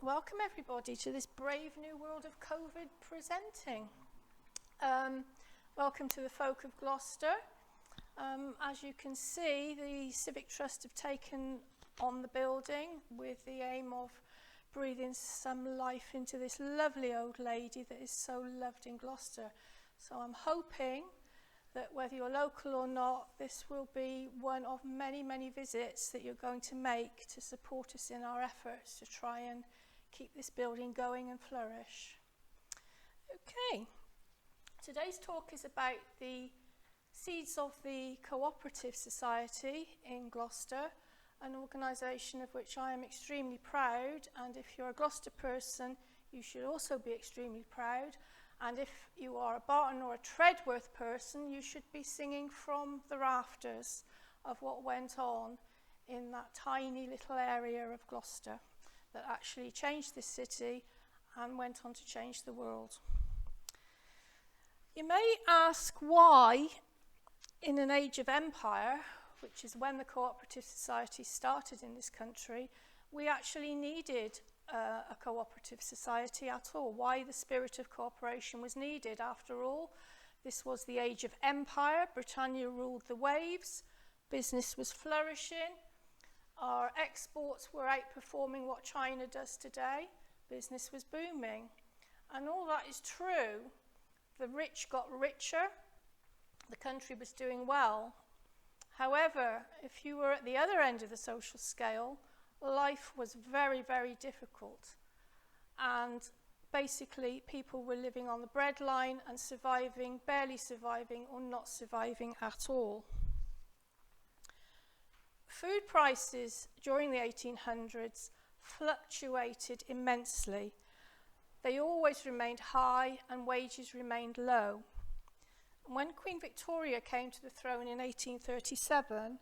Welcome everybody to this brave new world of COVID presenting. Welcome to the folk of Gloucester. As you can see, the Civic Trust have taken on the building with the aim of breathing some life into this lovely old lady that is so loved in Gloucester. So I'm hoping that whether you're local or not, this will be one of many, many visits that you're going to make to support us in our efforts to try and keep this building going and flourish. Okay, today's talk is about the seeds of the Cooperative Society in Gloucester, an organisation of which I am extremely proud, and if you're a Gloucester person, you should also be extremely proud. And if you are a Barton or a Treadworth person, you should be singing from the rafters of what went on in that tiny little area of Gloucester that actually changed this city and went on to change the world. You may ask why, in an age of empire, which is when the Cooperative Society started in this country, we actually needed a cooperative society at all, why the spirit of cooperation was needed. After all, this was the age of empire. Britannia ruled the waves, business was flourishing, our exports were outperforming what China does today, business was booming. And all that is true. The rich got richer, the country was doing well. However, if you were at the other end of the social scale, life was very, very difficult, and basically people were living on the breadline and surviving, barely surviving, or not surviving at all. Food prices during the 1800s fluctuated immensely. They always remained high and wages remained low. When Queen Victoria came to the throne in 1837,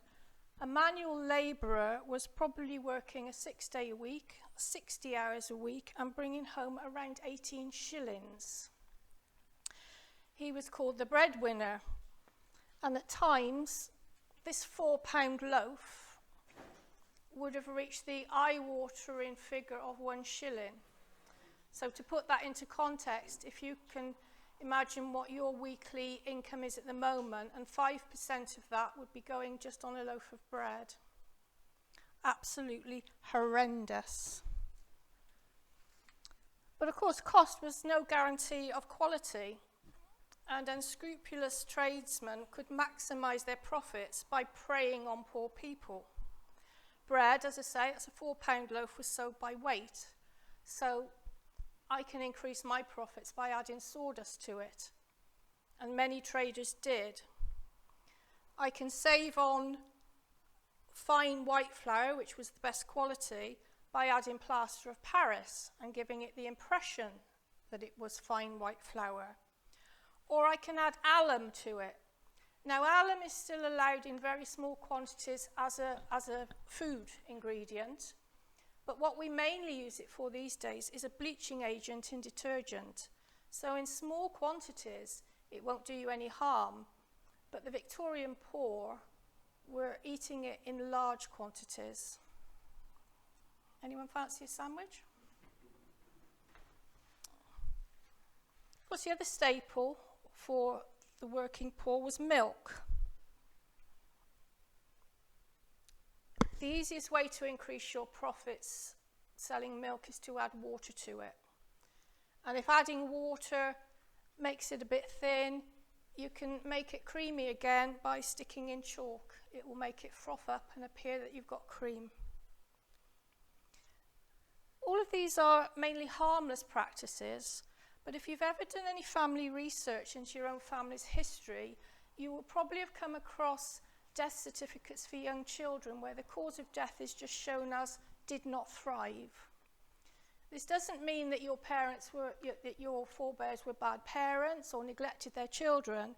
a manual labourer was probably working a 6-day a week, 60 hours a week, and bringing home around 18 shillings. He was called the breadwinner, and at times this £4 loaf would have reached the eye-watering figure of 1 shilling. So to put that into context, if you can imagine what your weekly income is at the moment, and 5% of that would be going just on a loaf of bread. Absolutely horrendous. But of course, cost was no guarantee of quality, and unscrupulous tradesmen could maximise their profits by preying on poor people. Bread, as I say, that's a £4 loaf, was sold by weight. So I can increase my profits by adding sawdust to it, and many traders did. I can save on fine white flour, which was the best quality, by adding plaster of Paris and giving it the impression that it was fine white flour. Or I can add alum to it. Now, alum is still allowed in very small quantities as a food ingredient, but what we mainly use it for these days is a bleaching agent in detergent. So in small quantities, it won't do you any harm, but the Victorian poor were eating it in large quantities. Anyone fancy a sandwich? Of course, the other staple for the working poor was milk. The easiest way to increase your profits selling milk is to add water to it. And if adding water makes it a bit thin, you can make it creamy again by sticking in chalk. It will make it froth up and appear that you've got cream. All of these are mainly harmless practices, but if you've ever done any family research into your own family's history, you will probably have come across death certificates for young children where the cause of death is just shown as did not thrive. This doesn't mean that your forebears were bad parents or neglected their children.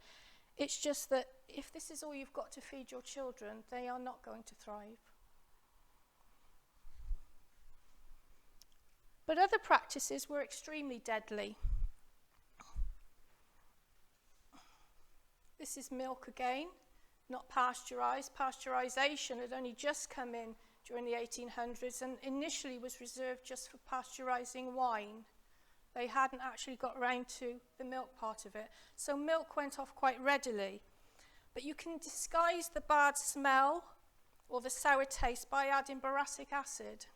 It's just that if this is all you've got to feed your children, they are not going to thrive. But other practices were extremely deadly. This is milk again, not pasteurised. Pasteurisation had only just come in during the 1800s and initially was reserved just for pasteurizing wine. They hadn't actually got around to the milk part of it. So milk went off quite readily. But you can disguise the bad smell or the sour taste by adding boracic acid.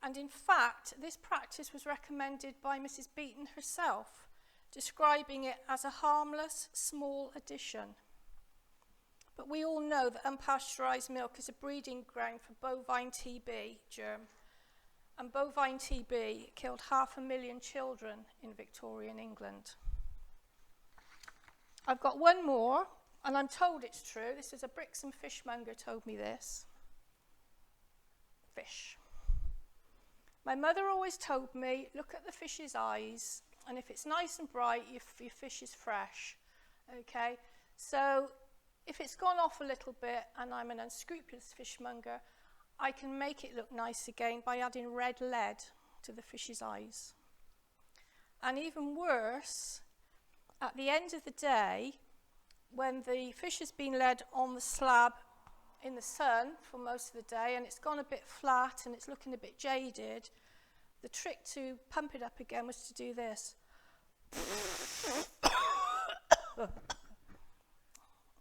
And in fact, this practice was recommended by Mrs. Beeton herself, describing it as a harmless, small addition. But we all know that unpasteurized milk is a breeding ground for bovine TB germ. And bovine TB killed 500,000 children in Victorian England. I've got one more, and I'm told it's true. This is a Brixham fishmonger told me this. Fish. My mother always told me, look at the fish's eyes, and if it's nice and bright, your fish is fresh. Okay? So if it's gone off a little bit, and I'm an unscrupulous fishmonger, I can make it look nice again by adding red lead to the fish's eyes. And even worse, at the end of the day, when the fish has been led on the slab in the sun for most of the day and it's gone a bit flat and it's looking a bit jaded, the trick to pump it up again was to do this.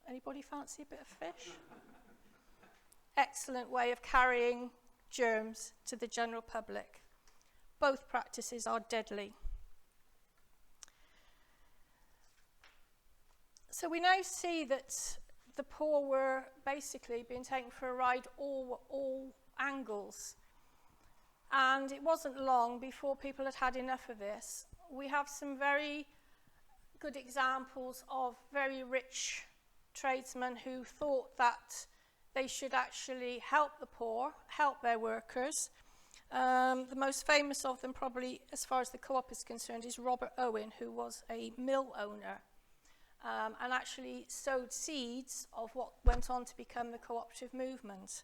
Anybody fancy a bit of fish? Excellent way of carrying germs to the general public. Both practices are deadly. So we now see that the poor were basically being taken for a ride all angles. And it wasn't long before people had had enough of this. We have some very good examples of very rich tradesmen who thought that they should actually help the poor, help their workers. The most famous of them, probably as far as the co-op is concerned, is Robert Owen, who was a mill owner and actually sowed seeds of what went on to become the cooperative movement.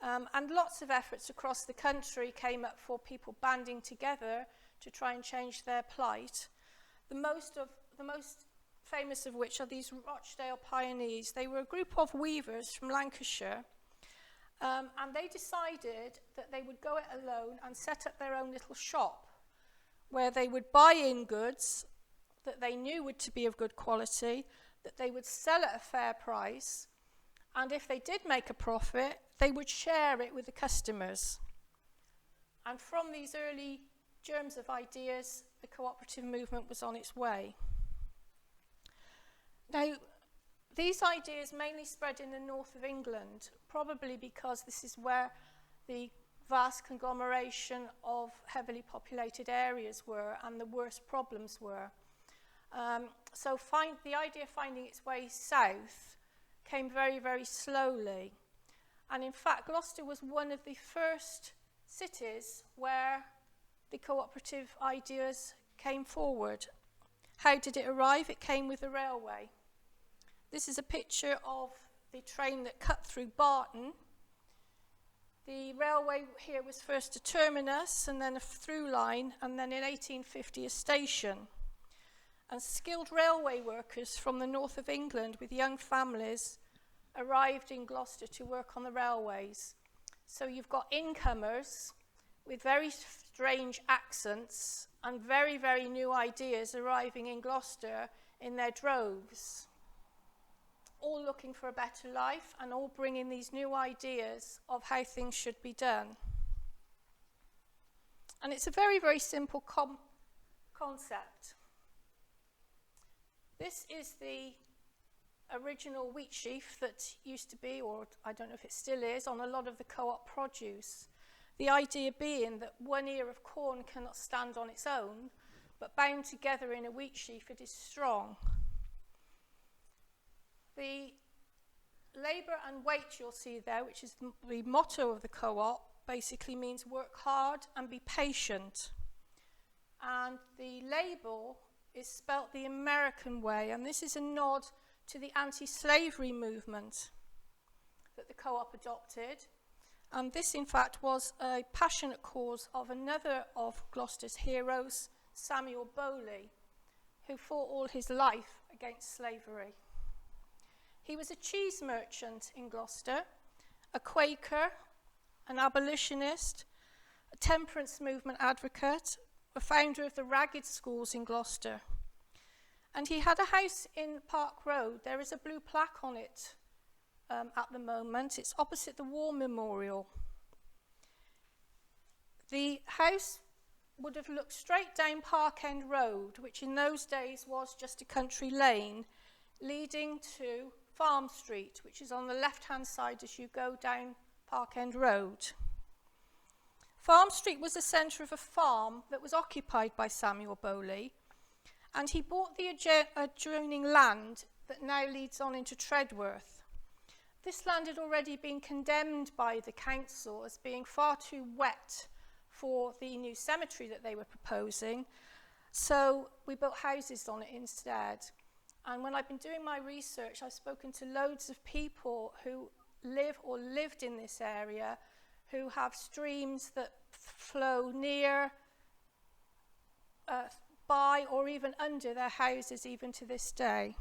And lots of efforts across the country came up for people banding together to try and change their plight. The most famous of which are these Rochdale Pioneers. They were a group of weavers from Lancashire, and they decided that they would go it alone and set up their own little shop where they would buy in goods that they knew would to be of good quality, that they would sell at a fair price, and if they did make a profit, they would share it with the customers. And from these early germs of ideas, the cooperative movement was on its way. Now, these ideas mainly spread in the north of England, probably because this is where the vast conglomeration of heavily populated areas were and the worst problems were. So the idea of finding its way south came very, very slowly. And in fact, Gloucester was one of the first cities where the cooperative ideas came forward. How did it arrive? It came with the railway. This is a picture of the train that cut through Barton. The railway here was first a terminus and then a through line, and then in 1850 a station. And skilled railway workers from the north of England with young families arrived in Gloucester to work on the railways. So you've got incomers with very strange accents and very, very new ideas arriving in Gloucester in their droves, all looking for a better life and all bringing these new ideas of how things should be done. And it's a very, very simple concept. This is the original wheat sheaf that used to be, or I don't know if it still is, on a lot of the co-op produce. The idea being that one ear of corn cannot stand on its own, but bound together in a wheat sheaf it is strong. The labour and weight you'll see there, which is the motto of the co-op, basically means work hard and be patient. And the label is spelt the American way, and this is a nod to the anti-slavery movement that the co-op adopted. And this, in fact, was a passionate cause of another of Gloucester's heroes, Samuel Bowley, who fought all his life against slavery. He was a cheese merchant in Gloucester, a Quaker, an abolitionist, a temperance movement advocate, a founder of the Ragged Schools in Gloucester. And he had a house in Park Road. There is a blue plaque on it at the moment. It's opposite the War Memorial. The house would have looked straight down Park End Road, which in those days was just a country lane, leading to Farm Street, which is on the left-hand side as you go down Park End Road. Farm Street was the centre of a farm that was occupied by Samuel Bowley, and he bought the adjoining land that now leads on into Tredworth. This land had already been condemned by the council as being far too wet for the new cemetery that they were proposing, so we built houses on it instead. And when I've been doing my research, I've spoken to loads of people who live or lived in this area, who have streams that flow near, by, or even under their houses even to this day.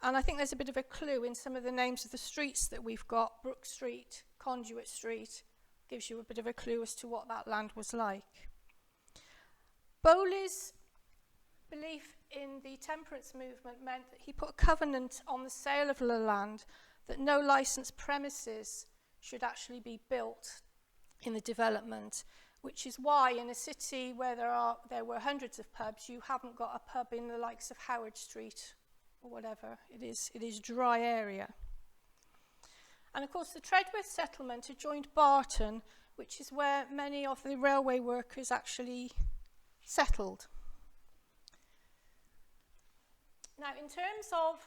And I think there's a bit of a clue in some of the names of the streets that we've got. Brook Street, Conduit Street, gives you a bit of a clue as to what that land was like. Bowley's belief in the temperance movement meant that he put a covenant on the sale of the land that no licensed premises should actually be built in the development, which is why in a city where there were hundreds of pubs, you haven't got a pub in the likes of Howard Street or whatever. It is dry area. And of course the Tredworth settlement adjoined Barton, which is where many of the railway workers actually settled. Now, in terms of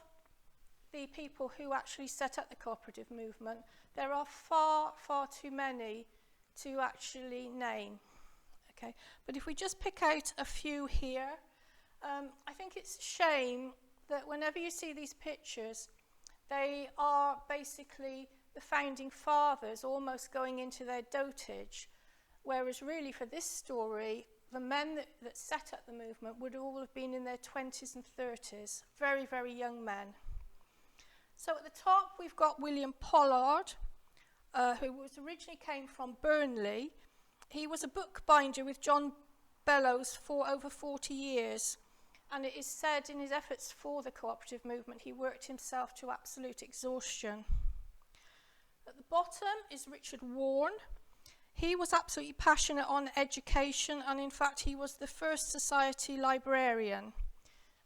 the people who actually set up the cooperative movement, there are far, far too many to actually name. Okay, but if we just pick out a few here, I think it's a shame that whenever you see these pictures, they are basically the founding fathers almost going into their dotage, whereas really for this story, the men that set up the movement would all have been in their 20s and 30s, very, very young men. So at the top, we've got William Pollard, who originally came from Burnley. He was a bookbinder with John Bellows for over 40 years. And it is said in his efforts for the cooperative movement, he worked himself to absolute exhaustion. At the bottom is Richard Warne. He was absolutely passionate on education, and in fact he was the first society librarian,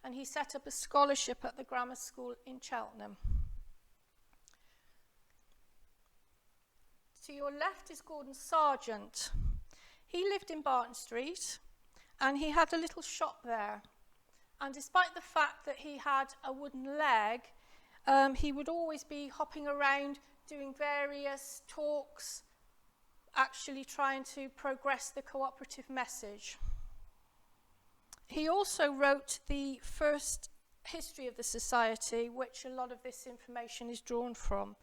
and he set up a scholarship at the grammar school in Cheltenham. To your left is Gordon Sargent. He lived in Barton Street, and he had a little shop there. And despite the fact that he had a wooden leg, he would always be hopping around doing various talks, actually trying to progress the cooperative message. He also wrote the first history of the society, which a lot of this information is drawn from.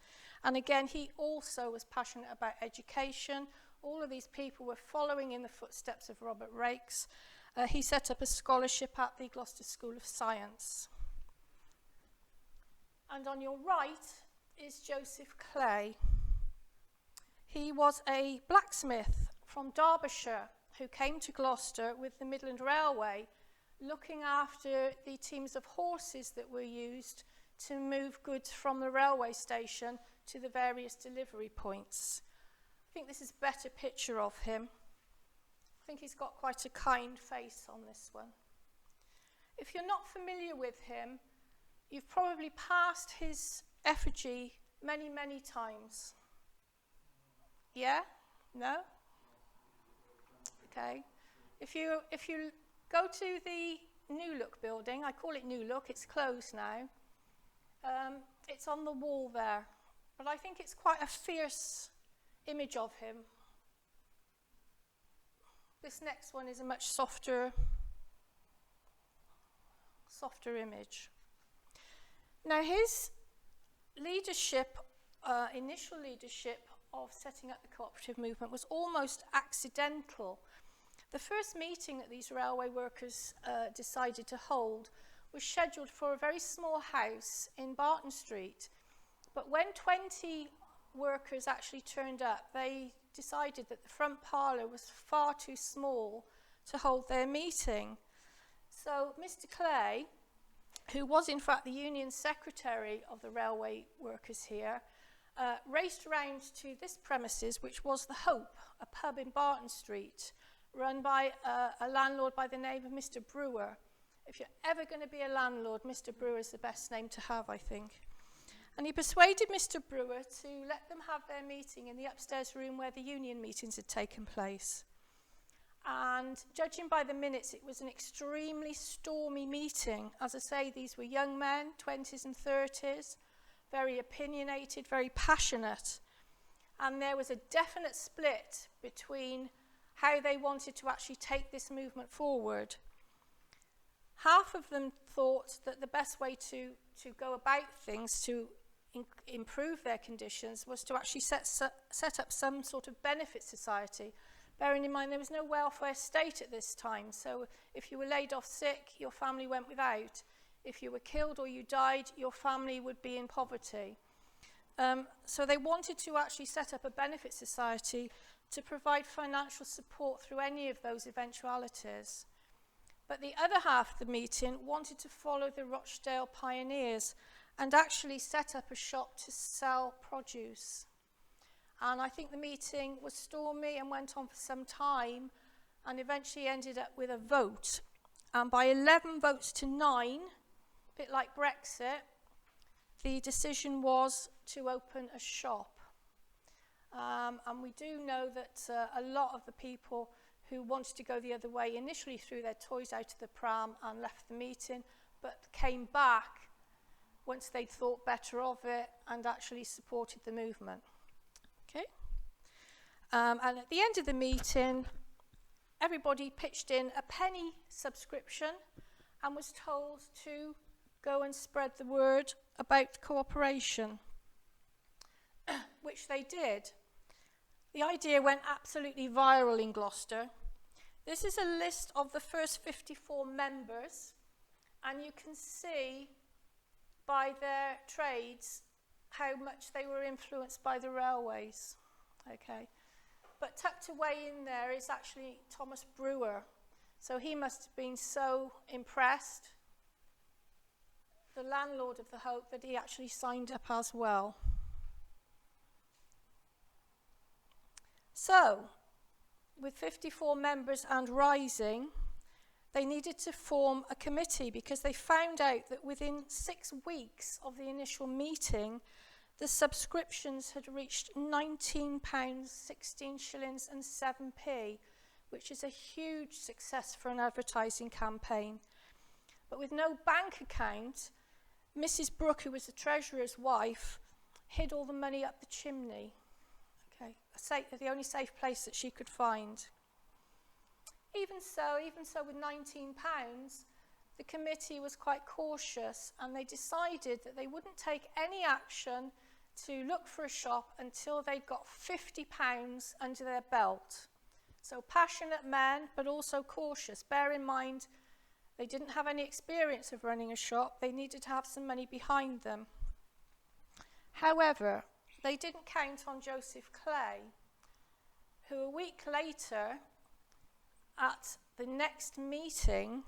And again, he also was passionate about education. All of these people were following in the footsteps of Robert Raikes. He set up a scholarship at the Gloucester School of Science. And on your right is Joseph Clay. He was a blacksmith from Derbyshire who came to Gloucester with the Midland Railway, looking after the teams of horses that were used to move goods from the railway station to the various delivery points. I think this is a better picture of him. I think he's got quite a kind face on this one. If you're not familiar with him, you've probably passed his effigy many, many times. Yeah? No? Okay. If you go to the New Look building, I call it New Look, it's closed now. It's on the wall there. But I think it's quite a fierce image of him. This next one is a much softer image. Now his leadership, initial leadership of setting up the cooperative movement was almost accidental. The first meeting that these railway workers decided to hold was scheduled for a very small house in Barton Street. But when 20 workers actually turned up, they decided that the front parlour was far too small to hold their meeting. So Mr. Clay, who was in fact the union secretary of the railway workers here, raced around to this premises, which was the Hope, a pub in Barton Street, run by a landlord by the name of Mr. Brewer. If you're ever going to be a landlord, Mr. Brewer is the best name to have, I think. And he persuaded Mr. Brewer to let them have their meeting in the upstairs room where the union meetings had taken place. And judging by the minutes, it was an extremely stormy meeting. As I say, these were young men, 20s and 30s, very opinionated, very passionate. And there was a definite split between how they wanted to actually take this movement forward. Half of them thought that the best way to go about things to improve their conditions was to actually set up some sort of benefit society. Bearing in mind there was no welfare state at this time, so if you were laid off sick, your family went without. If you were killed or you died, your family would be in poverty. So they wanted to actually set up a benefit society to provide financial support through any of those eventualities. But the other half of the meeting wanted to follow the Rochdale pioneers and actually set up a shop to sell produce. And I think the meeting was stormy and went on for some time and eventually ended up with a vote. And by 11 votes to 9, a bit like Brexit, the decision was to open a shop. And we do know that a lot of the people who wanted to go the other way initially threw their toys out of the pram and left the meeting, but came back once they'd thought better of it and actually supported the movement. Okay. And at the end of the meeting, everybody pitched in a penny subscription and was told to go and spread the word about cooperation, which they did. The idea went absolutely viral in Gloucester. This is a list of the first 54 members, and you can see by their trades how much they were influenced by the railways. Okay. But tucked away in there is actually Thomas Brewer. So he must have been so impressed, the landlord of the Hope, that he actually signed up as well. So, with 54 members and rising, they needed to form a committee because they found out that within 6 weeks of the initial meeting, the subscriptions had reached £19, 16 shillings and 7p, which is a huge success for an advertising campaign. But with no bank account, Mrs. Brooke, who was the treasurer's wife, hid all the money up the chimney. Okay, the only safe place that she could find. Even so with £19, the committee was quite cautious and they decided that they wouldn't take any action to look for a shop until they'd got £50 under their belt. So passionate men, but also cautious. Bear in mind, they didn't have any experience of running a shop. They needed to have some money behind them. However, they didn't count on Joseph Clay, who a week later, at the next meeting,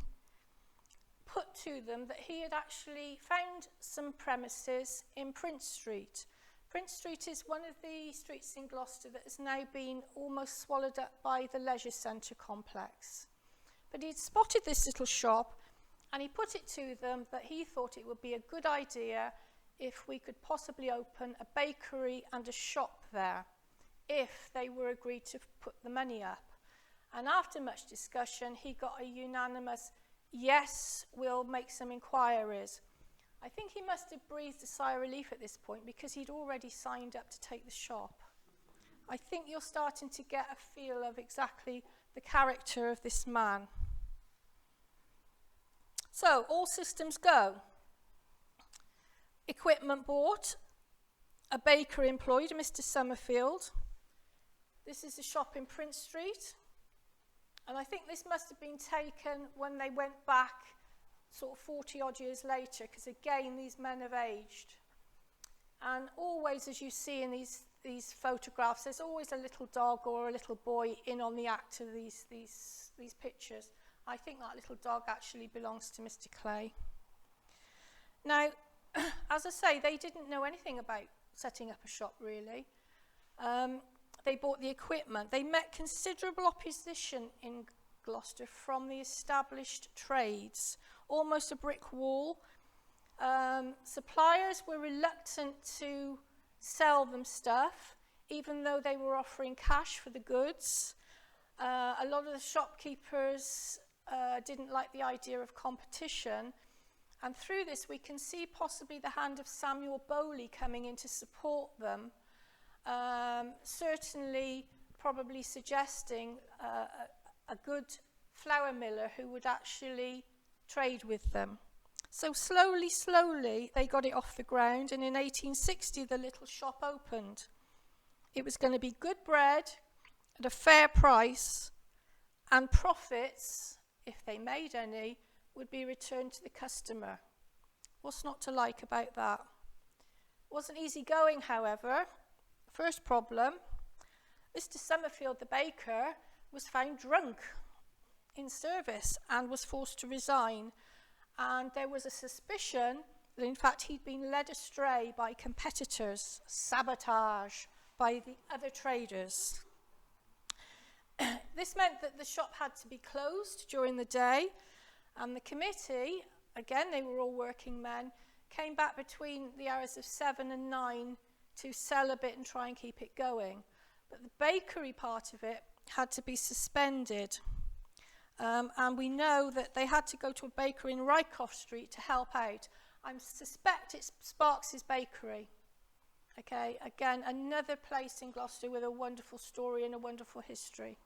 put to them that he had actually found some premises in Prince Street. Prince Street is one of the streets in Gloucester that has now been almost swallowed up by the leisure centre complex. But he'd spotted this little shop and he put it to them that he thought it would be a good idea if we could possibly open a bakery and a shop there, if they were agreed to put the money up. And after much discussion, he got a unanimous, yes, we'll make some inquiries. I think he must have breathed a sigh of relief at this point because he'd already signed up to take the shop. I think you're starting to get a feel of exactly the character of this man. So, all systems go. Equipment bought, a baker employed, Mr. Summerfield. This is a shop in Prince Street. And I think this must have been taken when they went back sort of 40 odd years later, because again, these men have aged. And always, as you see in these these photographs, there's always a little dog or a little boy in on the act of these pictures. I think that little dog actually belongs to Mr. Clay. Now, as I say, they didn't know anything about setting up a shop, really. They bought the equipment. They met considerable opposition in Gloucester from the established trades, almost a brick wall. Suppliers were reluctant to sell them stuff, even though they were offering cash for the goods. A lot of the shopkeepers didn't like the idea of competition, and through this we can see possibly the hand of Samuel Bowley coming in to support them, certainly probably suggesting a good flour miller who would actually trade with them. So slowly they got it off the ground, and in 1860 the little shop opened. It was going to be good bread at a fair price, and profits, if they made any, would be returned to the customer. What's not to like about that? Wasn't easy going, however. First problem, Mr. Summerfield, the baker, was found drunk in service and was forced to resign. And there was a suspicion that, in fact, he'd been led astray by competitors, sabotage by the other traders. This meant that the shop had to be closed during the day, and the committee, again, they were all working men, came back between the hours of 7 and 9 to sell a bit and try and keep it going. But the bakery part of it had to be suspended. And we know that they had to go to a bakery in Rycroft Street to help out. I suspect it's Sparks's Bakery. Okay, again, another place in Gloucester with a wonderful story and a wonderful history.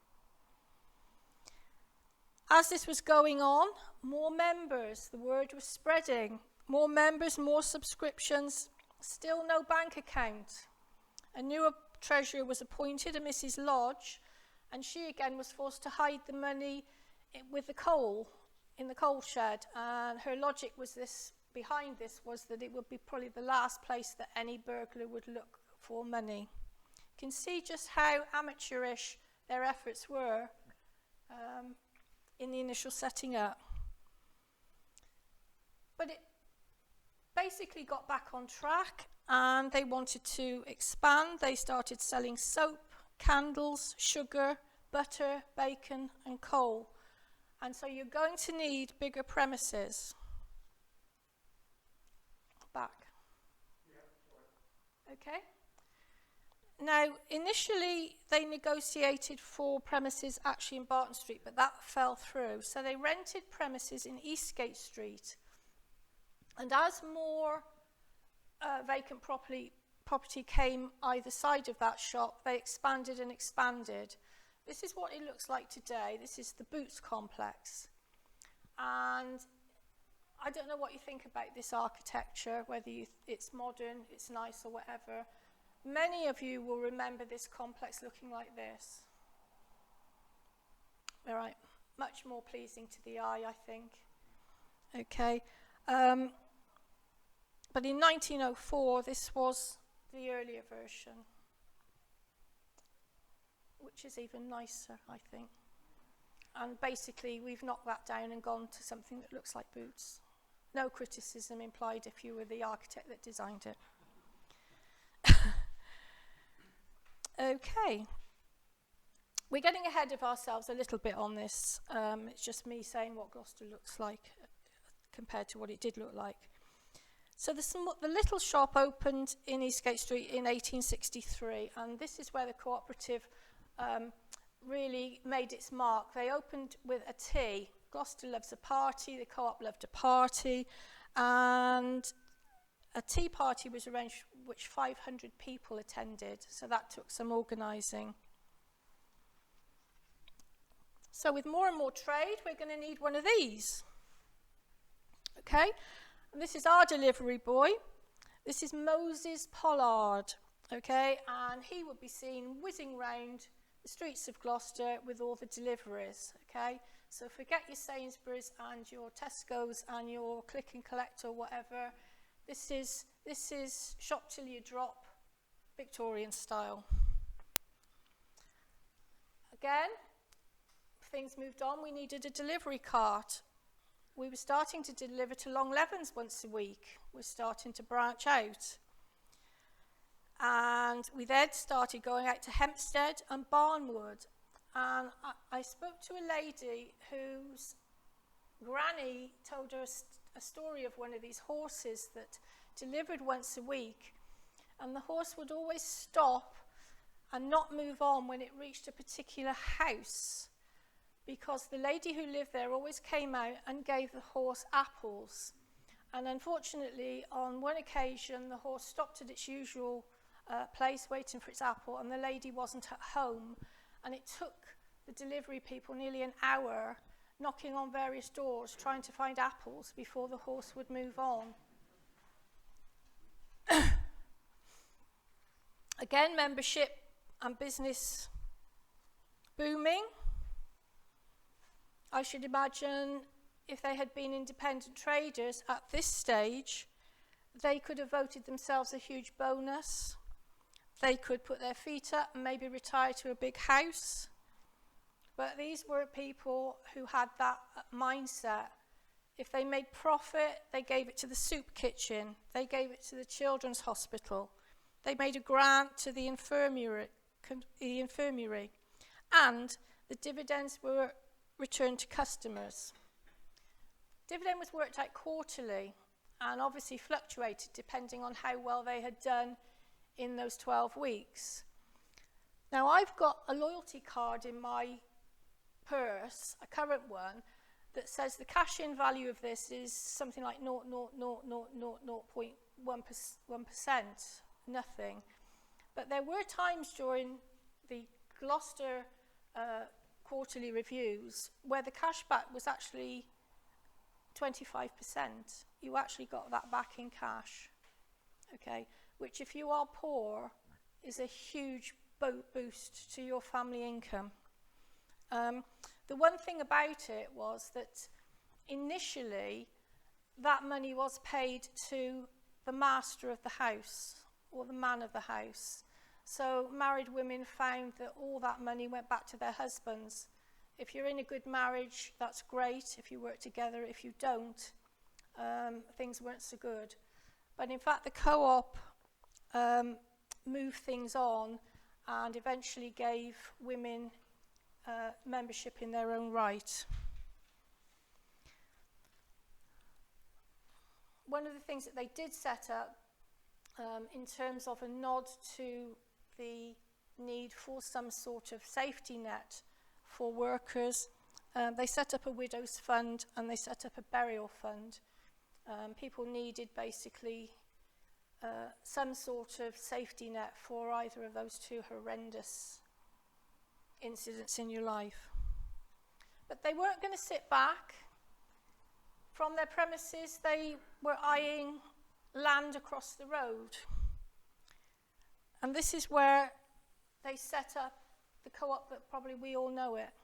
As this was going on, more members, the word was spreading. More members, more subscriptions, still no bank account. A new treasurer was appointed, a Mrs. Lodge, and she again was forced to hide the money with the coal in the coal shed, and her logic was this, behind this, was that it would be probably the last place that any burglar would look for money. You can see just how amateurish their efforts were in the initial setting up. But it basically got back on track, and they wanted to expand. They started selling soap, candles, sugar, butter, bacon, and coal. And so you're going to need bigger premises. Back. Yeah, okay. Now, initially, they negotiated for premises actually in Barton Street, but that fell through. So they rented premises in Eastgate Street. And as more vacant property came either side of that shop, they expanded and expanded. This is what it looks like today. This is the Boots complex. And I don't know what you think about this architecture, whether it's modern, it's nice or whatever. Many of you will remember this complex looking like this. All right, much more pleasing to the eye, I think. Okay. But in 1904, this was the earlier version, which is even nicer, I think. And basically, we've knocked that down and gone to something that looks like Boots. No criticism implied if you were the architect that designed it. Okay. We're getting ahead of ourselves a little bit on this. It's just me saying what Gloucester looks like compared to what it did look like. So the little shop opened in Eastgate Street in 1863, and this is where the cooperative really made its mark. They opened with a tea. Gloucester loves a party, the co-op loved a party, and a tea party was arranged which 500 people attended, so that took some organising. So with more and more trade, we're going to need one of these. Okay, and this is our delivery boy. This is Moses Pollard, okay, and he would be seen whizzing round the streets of Gloucester with all the deliveries, okay. So forget your Sainsbury's and your Tesco's and your click and collect or whatever. This is shop till you drop Victorian style. Again, things moved on. We needed a delivery cart. We were starting to deliver to Long Levens once a week. We're starting to branch out. And we then started going out to Hempstead and Barnwood. And I spoke to a lady whose granny told her a story of one of these horses that delivered once a week. And the horse would always stop and not move on when it reached a particular house, because the lady who lived there always came out and gave the horse apples. And unfortunately, on one occasion, the horse stopped at its usual place waiting for its apple, and the lady wasn't at home. And it took the delivery people nearly an hour knocking on various doors trying to find apples before the horse would move on. Again, membership and business booming. I should imagine if they had been independent traders at this stage, they could have voted themselves a huge bonus. They could put their feet up and maybe retire to a big house. But these were people who had that mindset. If they made profit, they gave it to the soup kitchen. They gave it to the children's hospital. They made a grant to the infirmary. And the dividends were returned to customers. Dividend was worked out quarterly and obviously fluctuated depending on how well they had done in those 12 weeks. Now, I've got a loyalty card in my purse, a current one, that says the cash-in value of this is something like 0.1%, nothing. But there were times during the Gloucester quarterly reviews where the cashback was actually 25%. You actually got that back in cash, okay? Which, if you are poor, is a huge boost to your family income. The one thing about it was that initially that money was paid to the master of the house or the man of the house. So married women found that all that money went back to their husbands. If you're in a good marriage, that's great. If you work together, if you don't, things weren't so good. But in fact, the co-op moved things on and eventually gave women membership in their own right. One of the things that they did set up in terms of a nod to the need for some sort of safety net for workers, they set up a widow's fund and they set up a burial fund. People needed basically some sort of safety net for either of those two horrendous incidents in your life. But they weren't going to sit back. From their premises, they were eyeing land across the road. And this is where they set up the co-op that probably we all know it.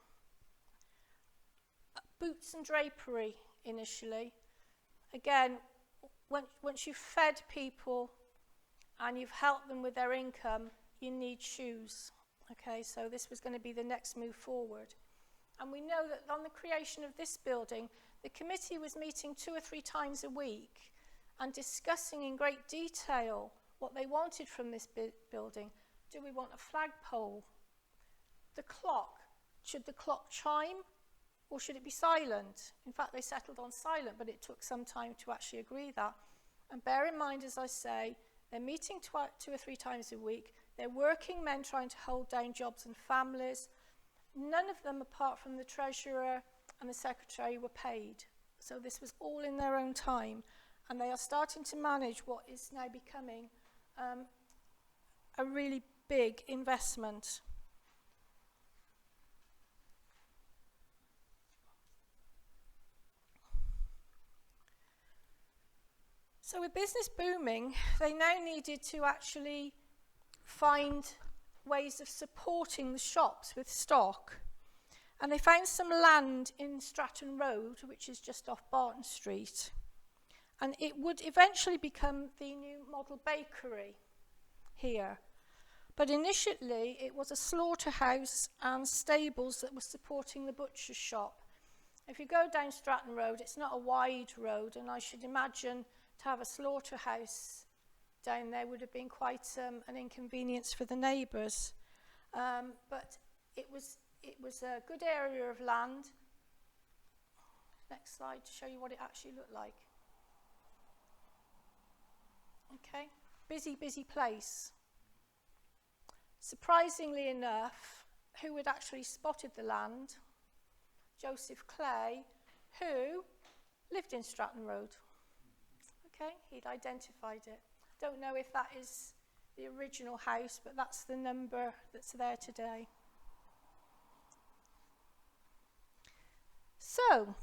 Boots and drapery initially. Again, once you've fed people and you've helped them with their income, you need shoes. Okay, so this was going to be the next move forward. And we know that on the creation of this building, the committee was meeting 2 or 3 times a week and discussing in great detail what they wanted from this building. Do we want a flagpole? The clock, should the clock chime or should it be silent? In fact, they settled on silent, but it took some time to actually agree that. And bear in mind, as I say, they're meeting 2 or 3 times a week. They're working men trying to hold down jobs and families. None of them, apart from the treasurer and the secretary, were paid. So this was all in their own time. And they are starting to manage what is now becoming a really big investment. So with business booming, they now needed to actually find ways of supporting the shops with stock. And they found some land in Stratton Road, which is just off Barton Street. And it would eventually become the new model bakery here. But initially, it was a slaughterhouse and stables that were supporting the butcher's shop. If you go down Stratton Road, it's not a wide road, and I should imagine to have a slaughterhouse down there would have been quite an inconvenience for the neighbours. But it was a good area of land. Next slide to show you what it actually looked like. Okay, busy place. Surprisingly enough, who had actually spotted the land? Joseph Clay, who lived in Stratton Road. Okay, he'd identified it. Don't know if that is the original house, but that's the number that's there today. So,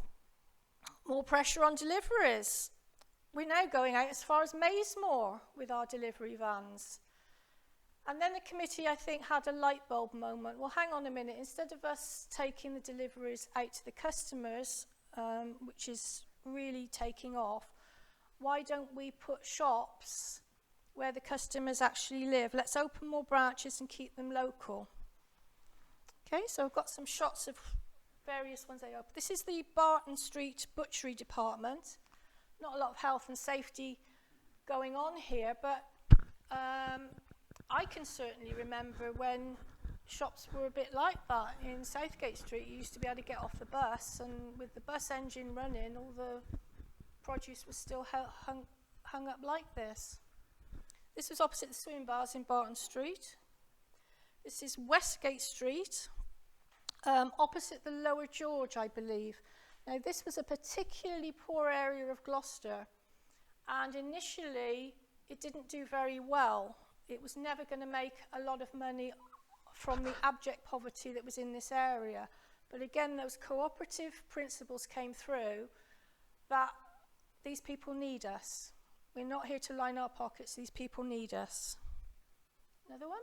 more pressure on deliveries. We're now going out as far as Maysmore with our delivery vans. And then the committee, I think, had a light bulb moment. Well, hang on a minute. Instead of us taking the deliveries out to the customers, which is really taking off, why don't we put shops where the customers actually live? Let's open more branches and keep them local. Okay, so I've got some shots of various ones they open. This is the Barton Street Butchery Department. Not a lot of health and safety going on here, but I can certainly remember when shops were a bit like that in Southgate Street. You used to be able to get off the bus, and with the bus engine running, all the produce was still hung up like this. This was opposite the swim bars in Barton Street. This is Westgate Street, opposite the Lower George, I believe. Now, this was a particularly poor area of Gloucester, and initially it didn't do very well. It was never going to make a lot of money from the abject poverty that was in this area. But again, those cooperative principles came through that these people need us. We're not here to line our pockets. These people need us. Another one.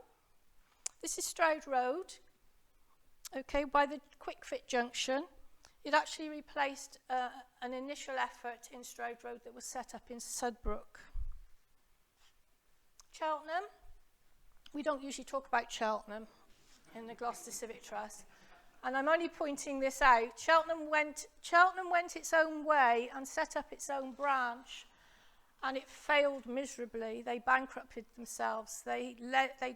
This is Stroud Road, okay, by the Quick Fit Junction. It actually replaced an initial effort in Stroud Road that was set up in Sudbrook. Cheltenham. We don't usually talk about Cheltenham in the Gloucester Civic Trust. And I'm only pointing this out. Cheltenham went its own way and set up its own branch, and it failed miserably. They bankrupted themselves. They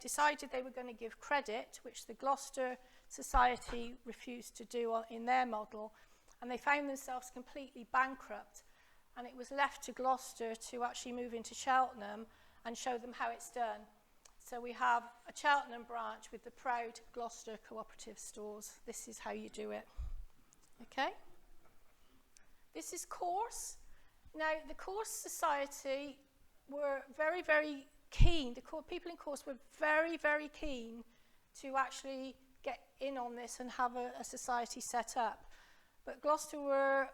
decided they were going to give credit, which the Gloucester Society refused to do in their model, and they found themselves completely bankrupt. And it was left to Gloucester to actually move into Cheltenham and show them how it's done. So we have a Cheltenham branch with the proud Gloucester cooperative stores. This is how you do it. Okay? This is Course. Now, the Course Society were very, very keen. The people in Course were very, very keen to actually get in on this and have a society set up. But Gloucester were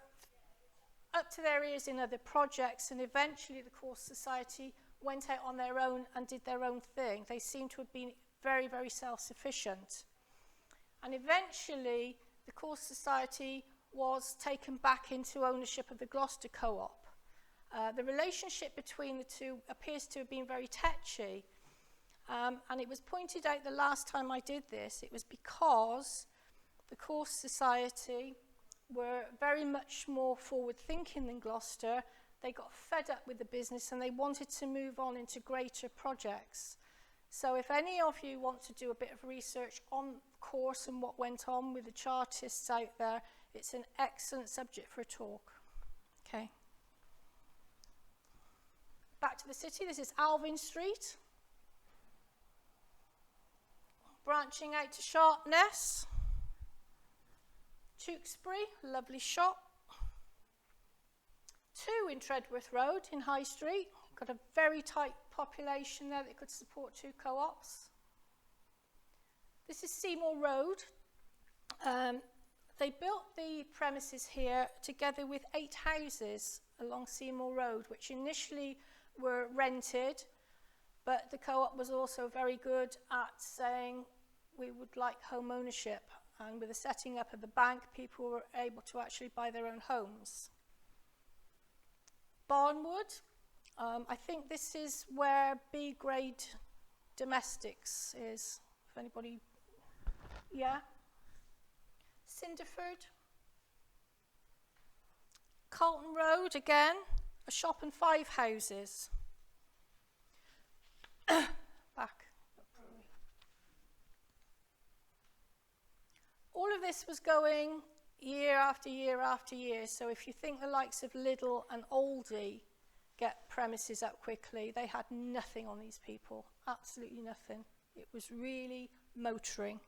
up to their ears in other projects, and eventually the Course Society went out on their own and did their own thing. They seem to have been very, very self-sufficient. And eventually, the Course Society was taken back into ownership of the Gloucester Co-op. The relationship between the two appears to have been very touchy. And it was pointed out the last time I did this, it was because the Course Society were very much more forward-thinking than Gloucester. They got fed up with the business and they wanted to move on into greater projects. So if any of you want to do a bit of research on Course and what went on with the Chartists out there, it's an excellent subject for a talk. Okay. Back to the city. This is Alvin Street. Branching out to Sharpness. Tewkesbury, lovely shop. 2 in Treadworth Road in High Street. Got a very tight population there that could support 2 co-ops. This is Seymour Road. They built the premises here together with 8 houses along Seymour Road, which initially were rented, but the co-op was also very good at saying we would like home ownership, and with the setting up of the bank, people were able to actually buy their own homes. Barnwood, I think this is where B grade Domestics is, if anybody, yeah? Cinderford. Carlton Road, again, a shop and 5 houses. Back. All of this was going year after year after year. So if you think the likes of Lidl and Aldi get premises up quickly, they had nothing on these people, absolutely nothing. It was really motoring.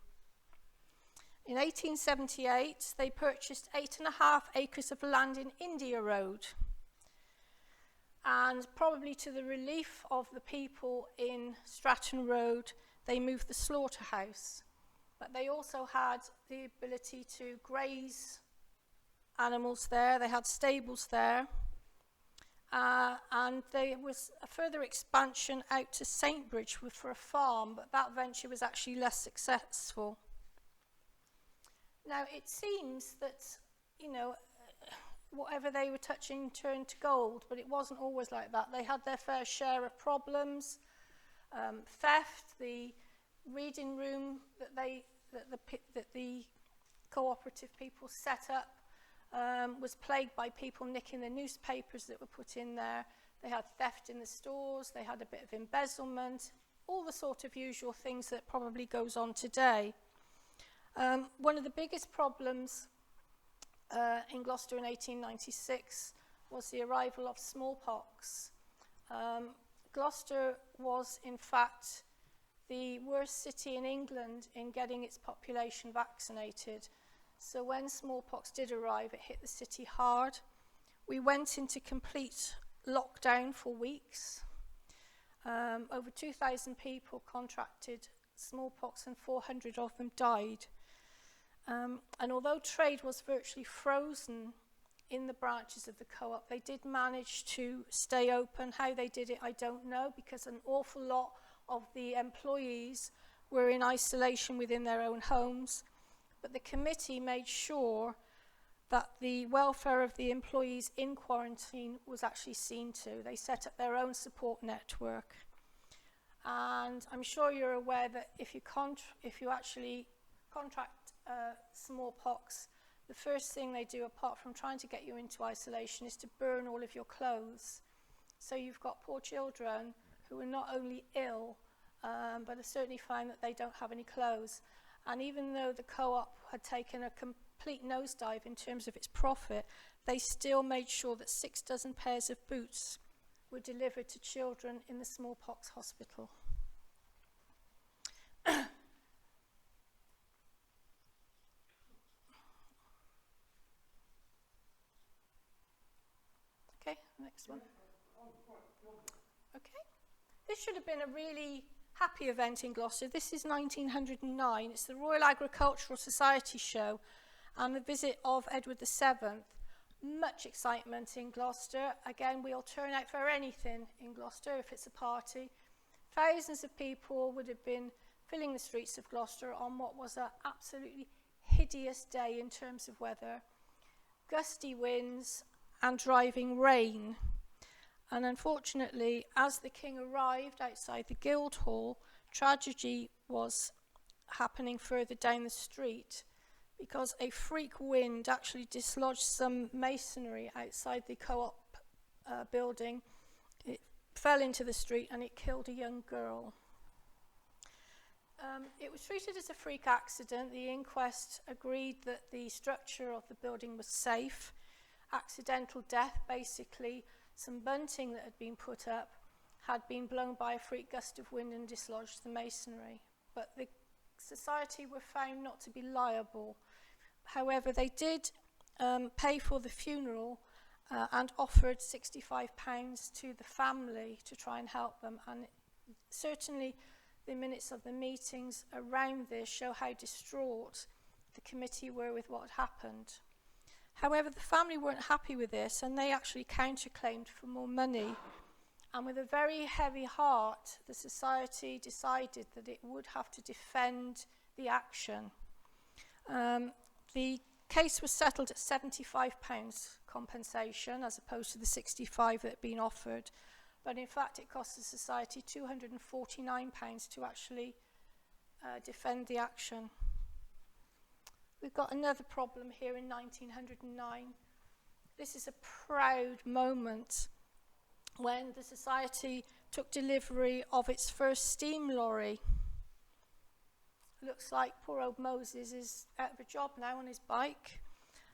In 1878, they purchased 8.5 acres of land in India Road. And probably to the relief of the people in Stratton Road, they moved the slaughterhouse. But they also had the ability to graze animals there. They had stables there. And there was a further expansion out to Saintbridge for a farm, but that venture was actually less successful. Now, it seems that, whatever they were touching turned to gold, but it wasn't always like that. They had their fair share of problems, theft. The reading room that the cooperative people set up was plagued by people nicking the newspapers that were put in there. They had theft in the stores. They had a bit of embezzlement, all the sort of usual things that probably goes on today. One of the biggest problems in Gloucester in 1896 was the arrival of smallpox. Gloucester was, in fact, the worst city in England in getting its population vaccinated. So when smallpox did arrive, it hit the city hard. We went into complete lockdown for weeks. Over 2,000 people contracted smallpox and 400 of them died. And although trade was virtually frozen in the branches of the co-op, they did manage to stay open. How they did it, I don't know, because an awful lot of the employees were in isolation within their own homes. But the committee made sure that the welfare of the employees in quarantine was actually seen to. They set up their own support network. And I'm sure you're aware that if you actually contract smallpox, the first thing they do, apart from trying to get you into isolation, is to burn all of your clothes. So you've got poor children who are not only ill, but are certainly find that they don't have any clothes. And even though the co-op had taken a complete nosedive in terms of its profit, they still made sure that 6 dozen pairs of boots were delivered to children in the smallpox hospital. Okay, next one. Okay. This should have been a really happy event in Gloucester. This is 1909. It's the Royal Agricultural Society show and the visit of Edward VII. Much excitement in Gloucester. Again, we'll turn out for anything in Gloucester if it's a party. Thousands of people would have been filling the streets of Gloucester on what was an absolutely hideous day in terms of weather. Gusty winds and driving rain. And unfortunately, as the king arrived outside the Guildhall, tragedy was happening further down the street because a freak wind actually dislodged some masonry outside the co-op building. It fell into the street and it killed a young girl. It was treated as a freak accident. The inquest agreed that the structure of the building was safe. Accidental death, basically some bunting that had been put up had been blown by a freak gust of wind and dislodged the masonry. But the society were found not to be liable. However, they did pay for the funeral and offered £65 to the family to try and help them. And certainly the minutes of the meetings around this show how distraught the committee were with what had happened. However, the family weren't happy with this and they actually counterclaimed for more money. And with a very heavy heart, the society decided that it would have to defend the action. The case was settled at £75 compensation as opposed to the 65 that had been offered. but in fact it cost the society £249 to actually defend the action. We've got another problem here in 1909. This is a proud moment when the society took delivery of its first steam lorry. Looks like poor old Moses is out of a job now on his bike.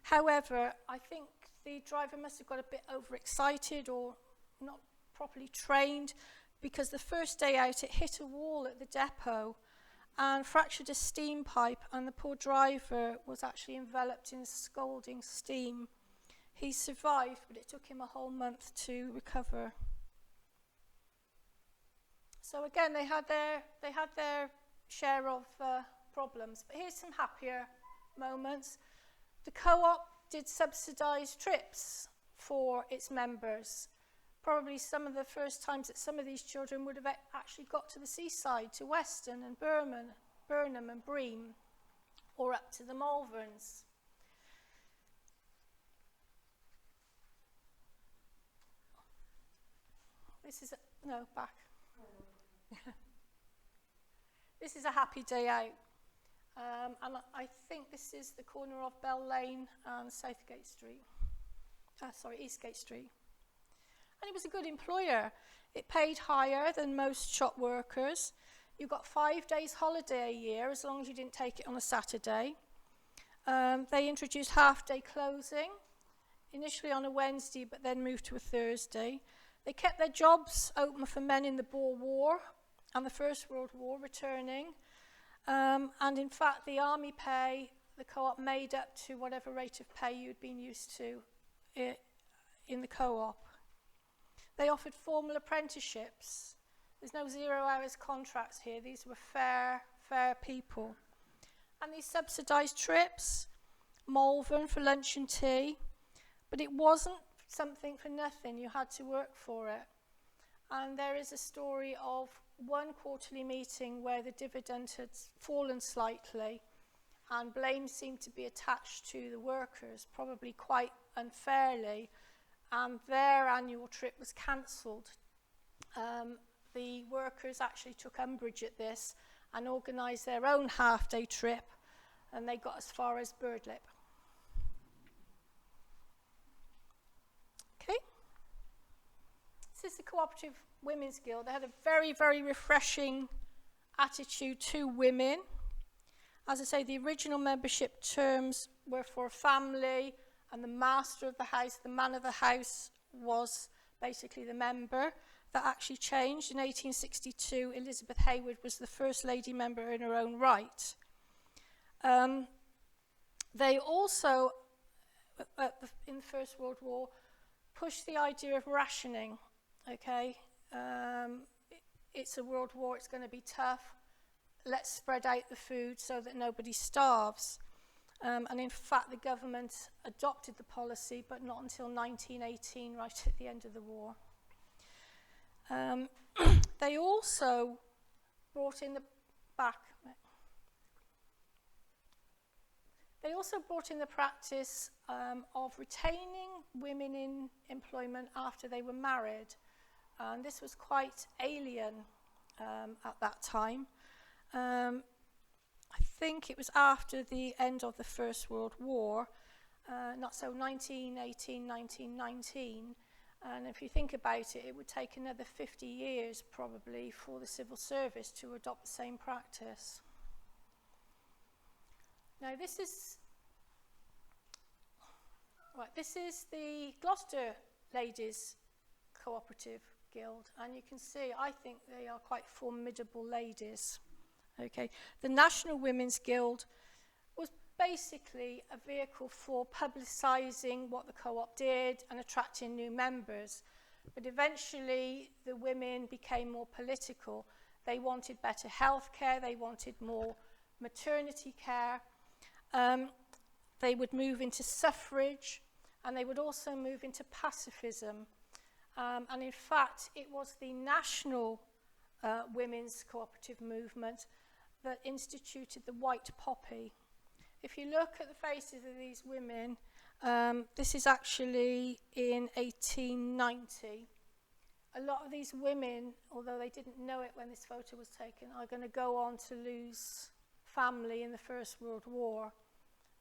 However, I think the driver must have got a bit overexcited or not properly trained, because the first day out it hit a wall at the depot and fractured a steam pipe, and the poor driver was actually enveloped in scalding steam. He survived, but it took him a whole month to recover. So again, they had their share of problems. But here's some happier moments. The co-op did subsidised trips for its members. Probably some of the first times that some of these children would have actually got to the seaside, to Weston and Burnham and Bream, or up to the Malverns. This is back. This is a happy day out. And I think this is the corner of Bell Lane and Southgate Street. Eastgate Street. And it was a good employer. It paid higher than most shop workers. You got 5 days holiday a year as long as you didn't take it on a Saturday. They introduced half-day closing, initially on a Wednesday, but then moved to a Thursday. They kept their jobs open for men in the Boer War and the First World War returning. And in fact, the army pay, the co-op made up to whatever rate of pay you'd been used to in the co-op. They offered formal apprenticeships. There's no 0 hours contracts here. These were fair people. And these subsidised trips, Malvern for lunch and tea, but it wasn't something for nothing. You had to work for it. And there is a story of one quarterly meeting where the dividend had fallen slightly and blame seemed to be attached to the workers, probably quite unfairly, and their annual trip was cancelled. The workers actually took umbrage at this and organised their own half-day trip, and they got as far as Birdlip. Okay. This is the Cooperative Women's Guild. They had a very, very refreshing attitude to women. As I say, the original membership terms were for a family, and the master of the house, the man of the house, was basically the member. That actually changed. In 1862, Elizabeth Hayward was the first lady member in her own right. They also, in the First World War, pushed the idea of rationing. Okay, it's a world war, it's going to be tough. Let's spread out the food so that nobody starves. And in fact, the government adopted the policy, but not until 1918, right at the end of the war. They also brought in the practice of retaining women in employment after they were married. And this was quite alien at that time. I think it was after the end of the First World War, 1918, 1919. And if you think about it, it would take another 50 years probably for the civil service to adopt the same practice. Now this is the Gloucester Ladies Cooperative Guild, and you can see, I think they are quite formidable ladies. Okay, the National Women's Guild was basically a vehicle for publicising what the co-op did and attracting new members. But eventually the women became more political. They wanted better health care, they wanted more maternity care. They would move into suffrage, and they would also move into pacifism. And in fact, it was the national women's cooperative movement that instituted the white poppy. If you look at the faces of these women, this is actually in 1890. a lot of these women, although they didn't know it when this photo was taken, are going to go on to lose family in the First World War.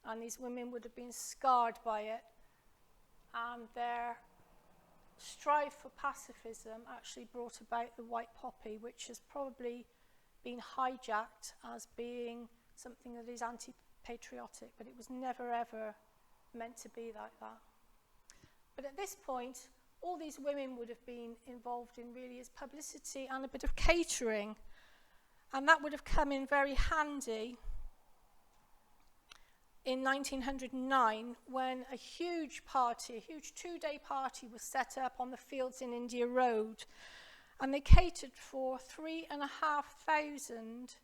And these women would have been scarred by it. And their strive for pacifism actually brought about the white poppy, which has probably been hijacked as being something that is anti-patriotic, but it was never ever meant to be like that. But at this point, all these women would have been involved in really is publicity and a bit of catering, and that would have come in very handy in 1909 when a huge party, a huge 2-day party was set up on the fields in India Road, and they catered for 3,500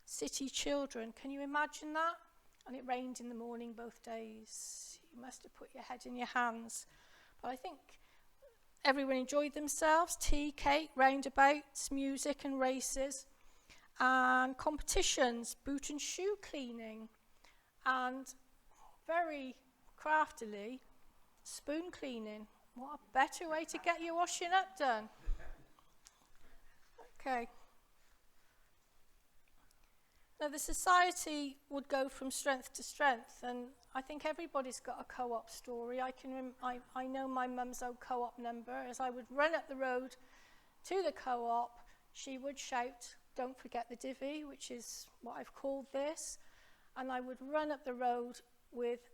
city children. Can you imagine that? And it rained in the morning both days. You must have put your head in your hands. But I think everyone enjoyed themselves. Tea, cake, roundabouts, music and races, and competitions, boot and shoe cleaning, and very craftily, spoon cleaning. What a better way to get your washing up done. Okay. Now, the society would go from strength to strength, and I think everybody's got a co-op story. I know my mum's old co-op number. As I would run up the road to the co-op, she would shout, "Don't forget the Divi," which is what I've called this. And I would run up the road with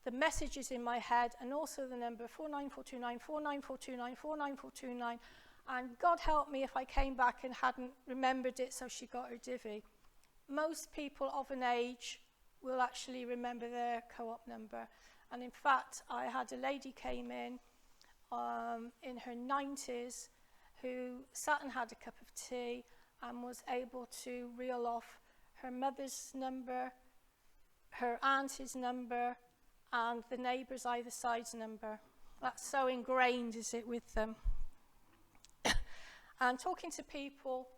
the messages in my head and also the number 49429, 49429, 49429. And God help me if I came back and hadn't remembered it, so she got her Divi. Most people of an age will actually remember their co-op number. And in fact, I had a lady came in her 90s who sat and had a cup of tea and was able to reel off her mother's number, her auntie's number, and the neighbours either side's number. That's so ingrained, is it, with them. And talking to people,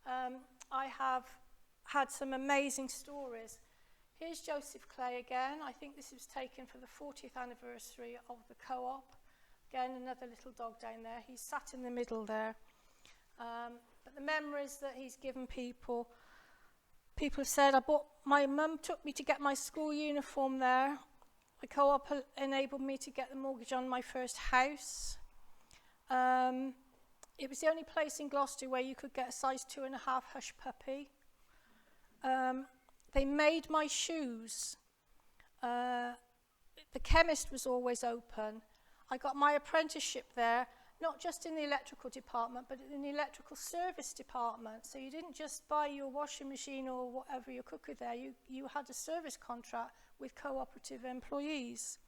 I have had some amazing stories. Here's Joseph Clay again. I think this was taken for the 40th anniversary of the co-op. Again, another little dog down there. He's sat in the middle there. But the memories that he's given people have said, my mum took me to get my school uniform there. The co-op enabled me to get the mortgage on my first house. It was the only place in Gloucester where you could get a size 2.5 hush puppy. They made my shoes. The chemist was always open. I got my apprenticeship there, not just in the electrical department, but in the electrical service department. So you didn't just buy your washing machine or whatever, your cooker there. You had a service contract with cooperative employees.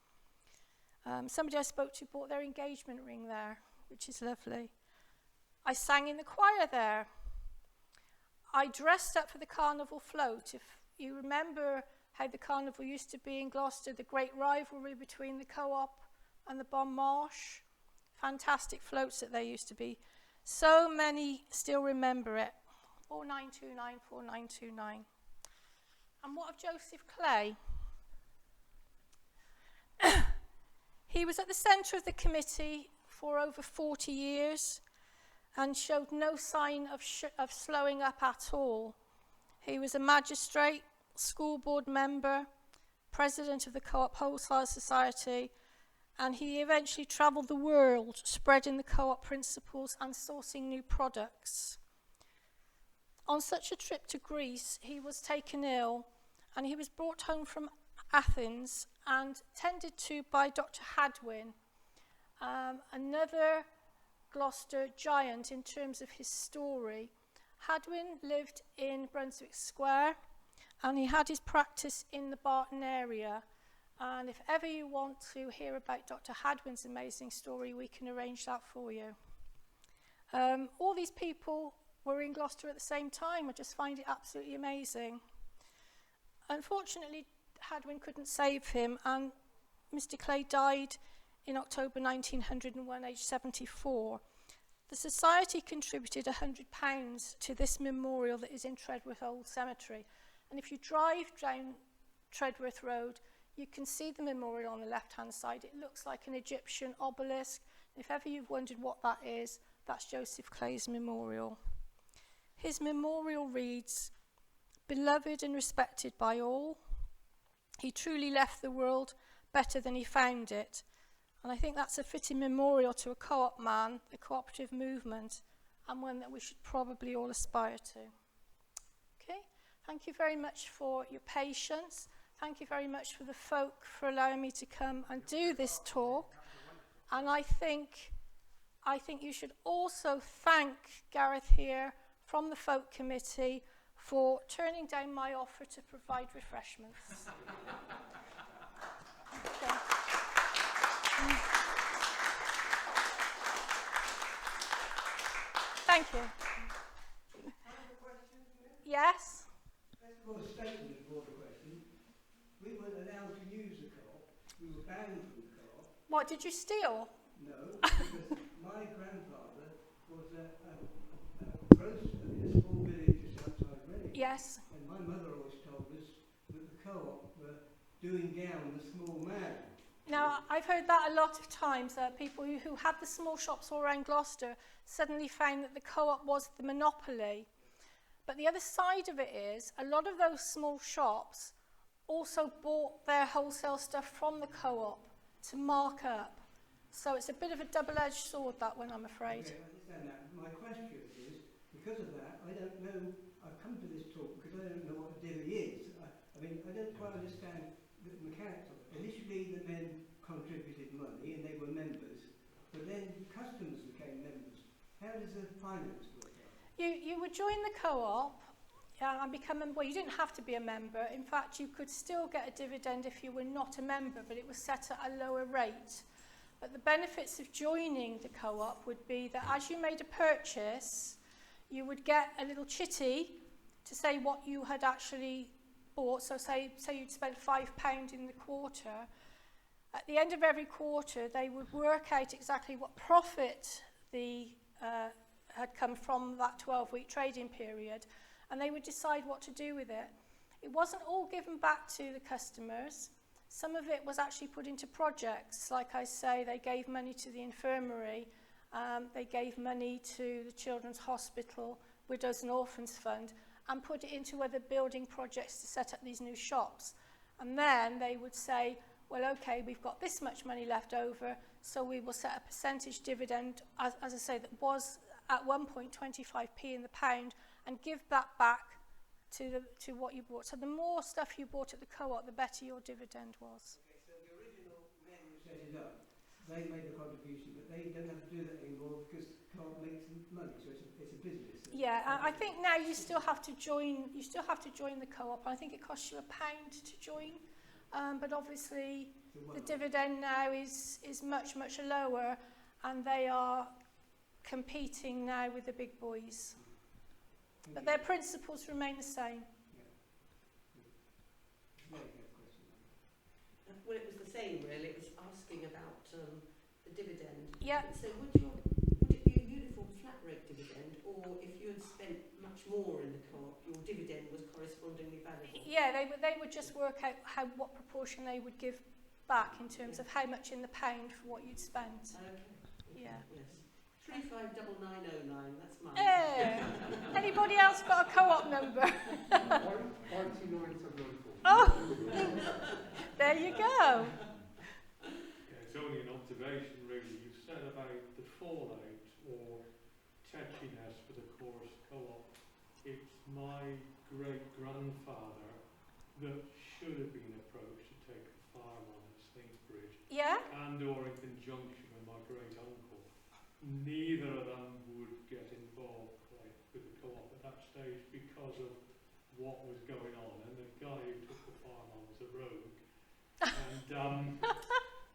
Somebody I spoke to bought their engagement ring there, which is lovely. I sang in the choir there. I dressed up for the carnival float. If you remember how the carnival used to be in Gloucester, the great rivalry between the co-op and the Bon Marche, fantastic floats that they used to be. So many still remember it. 4929, 4929. And what of Joseph Clay? He was at the centre of the committee for over 40 years and showed no sign of slowing up at all. He was a magistrate, school board member, president of the Co-op Wholesale Society, and he eventually travelled the world, spreading the co-op principles and sourcing new products. On such a trip to Greece, he was taken ill, and he was brought home from Athens and tended to by Dr. Hadwin, another Gloucester giant in terms of his story. Hadwin lived in Brunswick Square, and he had his practice in the Barton area. And if ever you want to hear about Dr. Hadwin's amazing story, we can arrange that for you. All these people were in Gloucester at the same time. I just find it absolutely amazing. Unfortunately, Hadwin couldn't save him, and Mr. Clay died in October 1901, aged 74. The Society contributed £100 to this memorial that is in Tredworth Old Cemetery. And if you drive down Tredworth Road, you can see the memorial on the left-hand side. It looks like an Egyptian obelisk. If ever you've wondered what that is, That's Joseph Clay's memorial. His memorial reads, "Beloved and respected by all, he truly left the world better than he found it." And I think that's a fitting memorial to a co-op man, the cooperative movement, and one that we should probably all aspire to. Okay, thank you very much for your patience. Thank you very much for the folk for allowing me to come and do this talk. And I think you should also thank Gareth here from the folk committee for turning down my offer to provide refreshments. Okay. Thank you. I have a question. Yes? That's more a statement before the question. We weren't allowed to use the co-op. We were banned from the co-op. What, did you steal? No, because my grandfather was a grocer in a small village just outside Reading. Yes. And my mother always told us that the co-op were doing down the small man. Now, I've heard that a lot of times, people who had the small shops all around Gloucester suddenly found that the co-op was the monopoly. But the other side of it is, a lot of those small shops also bought their wholesale stuff from the co-op to mark up. So it's a bit of a double-edged sword, that one, I'm afraid. Okay, I understand that. My question is, because of that, I don't know, I've come to this talk because I don't know what a Divi is. I mean, I don't quite understand the mechanics of it. Initially, the men contributed money and they were members, but then customers became members. How does the finance work out? You would join the co-op and become well, you didn't have to be a member. In fact, you could still get a dividend if you were not a member, but it was set at a lower rate. But the benefits of joining the co-op would be that as you made a purchase, you would get a little chitty to say what you had actually bought. So say you'd spent £5 in the quarter. At the end of every quarter, they would work out exactly what profit had come from that 12-week trading period, and they would decide what to do with it. It wasn't all given back to the customers. Some of it was actually put into projects. Like I say, they gave money to the infirmary, they gave money to the Children's Hospital, Widows and Orphans Fund, and put it into other building projects to set up these new shops. And then they would say, well, okay, we've got this much money left over, so we will set a percentage dividend, as I say, that was at one point 25p in the pound, and give that back to what you bought. So the more stuff you bought at the co-op, the better your dividend was. Okay, so the original men who set it up, they made the contribution, but they don't have to do that anymore because co-op makes money, so it's a business. Yeah, I think now you still have to join. You still have to join the co-op. I think it costs you £1 to join, but obviously the dividend now is much lower, and they are competing now with the big boys. But their principles remain the same. Yeah. Well, it was the same really. It was asking about the dividend. Yeah. So would it be a uniform flat rate dividend, or if you had spent much more in the co-op, your dividend was correspondingly valuable? Yeah, they would just work out what proportion they would give back in terms of how much in the pound for what you'd spent. Okay. Yeah. Yes. 359909. That's mine. Hey, anybody else got a co-op number? 129,794. Oh, there you go. Yeah, it's only an observation, really. You said about the fallout or tetchiness for the chorus co-op. It's my great-grandfather that should have been approached to take the farm on at Sainsbridge, Yeah? and or in conjunction with my great-uncle. Neither of them would get involved with the co-op at that stage because of what was going on, and the guy who took the farm on was a rogue, and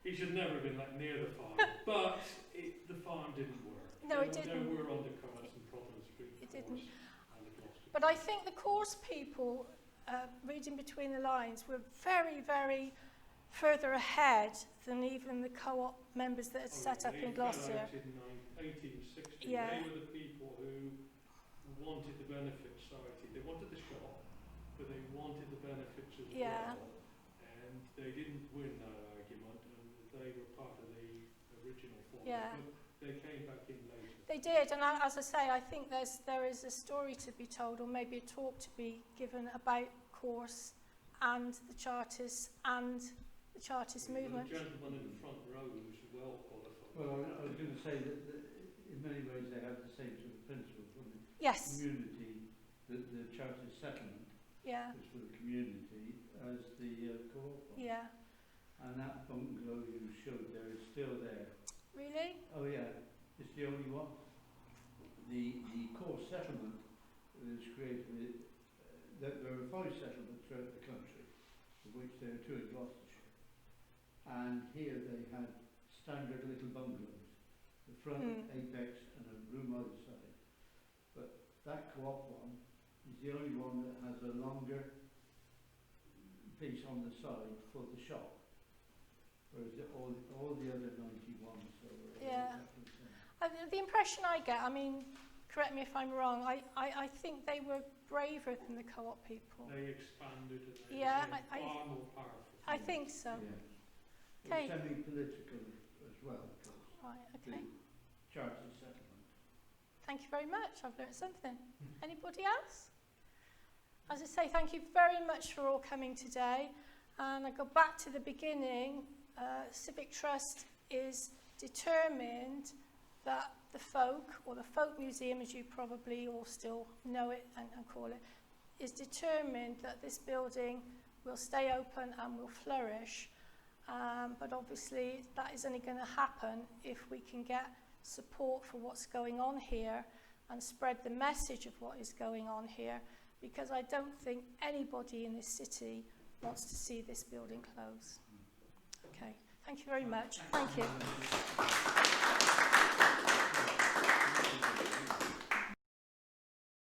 he should never have been let near the farm. But the farm didn't work. No, it didn't. There were undercurrents in Providence Street, It of course, didn't. and the Gloucester. But I think the course people, reading between the lines, were very further ahead than even the co-op members that had set up in Gloucester. In 1860, Yeah. they were the people who wanted the benefit society. They wanted the shop, but they wanted the benefits as Yeah. well. And they didn't win that argument, and they were part of the original form. Yeah. But They came back in later. They did, and as I say, I think there is a story to be told, or maybe a talk to be given about course and the Chartists and the Chartist movement. The gentleman in the front row was well qualified. Well, I was going to say that in many ways they have the same sort of principle from the Yes. community, the Chartist settlement Yeah. is for the community as the co-op one. Yeah. And that bungalow you showed there is still there. Really? Oh yeah, it's the only one. The core settlement was created, there are 5 settlements throughout the country, of which there are 2 in Gloucestershire. And here they had standard little bungalows, the front, apex and a room either side. But that co-op one is the only one that has a longer piece on the side for the shop. Whereas all the other 91 so are Yeah. exactly the same. The impression I get, I mean, correct me if I'm wrong, I think they were braver than the co-op people. They expanded and they Yeah, became I far more powerful. I think so. Yeah. Okay. It's semi-political as well, of course. Right, okay. The Chartist settlement. Thank you very much. I've learnt something. Anybody else? As I say, thank you very much for all coming today. And I go back to the beginning. Civic Trust is determined that the Folk, or the Folk Museum as you probably all still know it and call it, is determined that this building will stay open and will flourish. But obviously that is only going to happen if we can get support for what's going on here and spread the message of what is going on here, because I don't think anybody in this city wants to see this building close. Okay, thank you very much. Thank you.